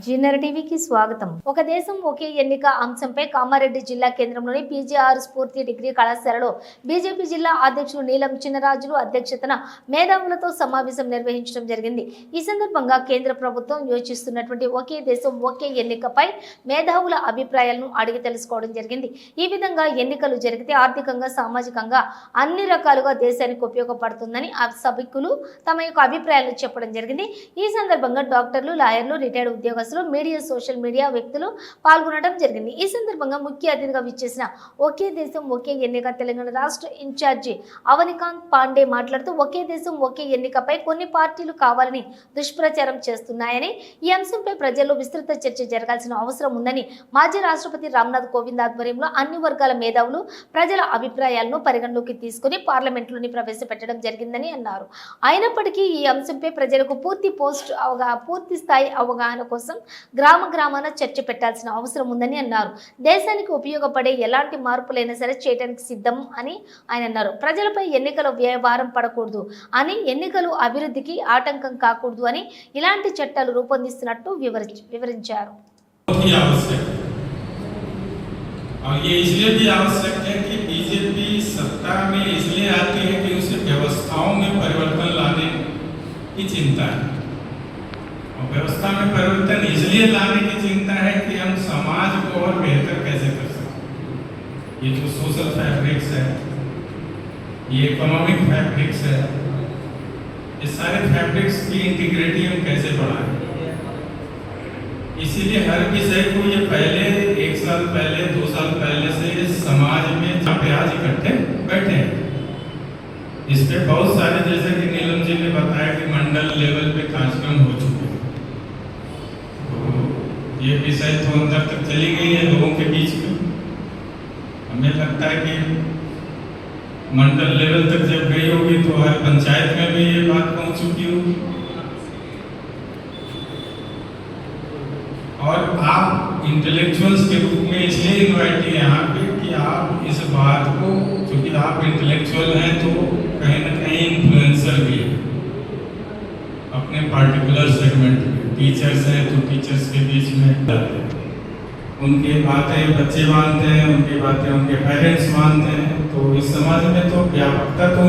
Zener టీవీకి స్వాగతం. ఒక దేశం ఒకే ఎన్నిక అంశంపై కామారెడ్డి జిల్లా కేంద్రంలోని పీజీఆర్ స్ఫూర్తి డిగ్రీ కళాశాలలో బీజేపీ జిల్లా అధ్యక్షులు నీలం చినరాజులు అధ్యక్షతన మేధావులతో సమావేశం నిర్వహించడం జరిగింది. ఈ సందర్భంగా కేంద్ర ప్రభుత్వం యోచిస్తున్నటువంటి ఒకే దేశం ఒకే ఎన్నికపై మేధావుల అభిప్రాయాలను అడిగి తెలుసుకోవడం జరిగింది. ఈ విధంగా ఎన్నికలు జరిగితే ఆర్థికంగా, సామాజికంగా అన్ని రకాలుగా దేశానికి ఉపయోగపడుతుందని ఆ సభికులు తమ యొక్క అభిప్రాయాలు చెప్పడం జరిగింది. ఈ సందర్భంగా డాక్టర్లు, లాయర్లు, రిటైర్డ్ ఉద్యోగస్తులు, మీడియా, సోషల్ మీడియా వ్యక్తులు పాల్గొనడం జరిగింది. ఈ సందర్భంగా ముఖ్య అతిథిగా విచ్చేసిన ఒకే దేశం ఒకే ఎన్నిక తెలంగాణ రాష్ట్ర ఇన్ఛార్జి అవనికాంత్ పాండే మాట్లాడుతూ ఒకే దేశం ఒకే ఎన్నికపై కొన్ని పార్టీలు కావాలని దుష్ప్రచారం చేస్తున్నాయని, ఈ అంశంపై ప్రజల్లో విస్తృత చర్చ జరగాల్సిన అవసరం ఉందని మాజీ రాష్ట్రపతి రామ్నాథ్ కోవింద్ ఆధ్వర్యంలో అన్ని వర్గాల మేధావులు ప్రజల అభిప్రాయాలను పరిగణలోకి తీసుకుని పార్లమెంట్లోని ప్రవేశపెట్టడం జరిగిందని అన్నారు. అయినప్పటికీ ఈ అంశంపై ప్రజలకు పూర్తి స్థాయి అవగాహన కోసం గ్రామాన చర్చ పెట్టాల్సిన అవసరం ఉందని అన్నారు. దేశానికి ఉపయోగపడే ఎలాంటి మార్పులైనా సరే చేయడానికి సిద్ధం అని ఆయన అన్నారు. ప్రజలపై ఎన్నికల వ్యవహారం పడకూడదు అని, ఎన్నికలు అభివృద్ధికి ఆటంకం కాకూడదు అని ఇలాంటి చట్టాలు రూపొందిస్తున్నట్టు వివరించారు. और ये इसलिए भी आवश्यक है कि बीजेपी सत्ता में इसलिए आती है कि उसे व्यवस्थाओं में परिवर्तन लाने की चिंता है, और व्यवस्था में परिवर्तन इसलिए लाने की चिंता है कि हम समाज को और बेहतर कैसे कर सकते हैं। ये जो सोशल फैब्रिक्स है, ये इकोनॉमिक फैब्रिक्स है, ये सारे फैब्रिक्स की इंटीग्रिटी हम कैसे बढ़ाएं। इसीलिए हर विषय को ये पहले 1 साल पहले 2 साल पहले से समाज में जहाँ आज इकट्ठे बैठे हैं, इस पे बहुत सारे, जैसे कि नीलम जी ने बताया कि मंडल लेवल पे कार्यक्रम हो चुके हैं, तो ये विषय तो अंदर तक चली गई है लोगों के बीच में। हमें लगता है कि मंडल लेवल तक जब गई होगी तो हर पंचायत में भी ये बात पहुंच चुकी होगी। और आप इंटेलेक्चुअल्स के रूप में इसलिए इन्वाइट किए यहाँ पे कि आप इस बात को, क्योंकि आप इंटेलेक्चुअल हैं तो कहीं ना कहीं इन्फ्लुएंसर भी है अपने पार्टिकुलर सेगमेंट में। टीचर्स हैं तो टीचर्स के बीच में उनकी बातें बच्चे मानते हैं, उनकी बातें उनके पेरेंट्स मानते हैं, तो इस समाज में तो व्यापकता तो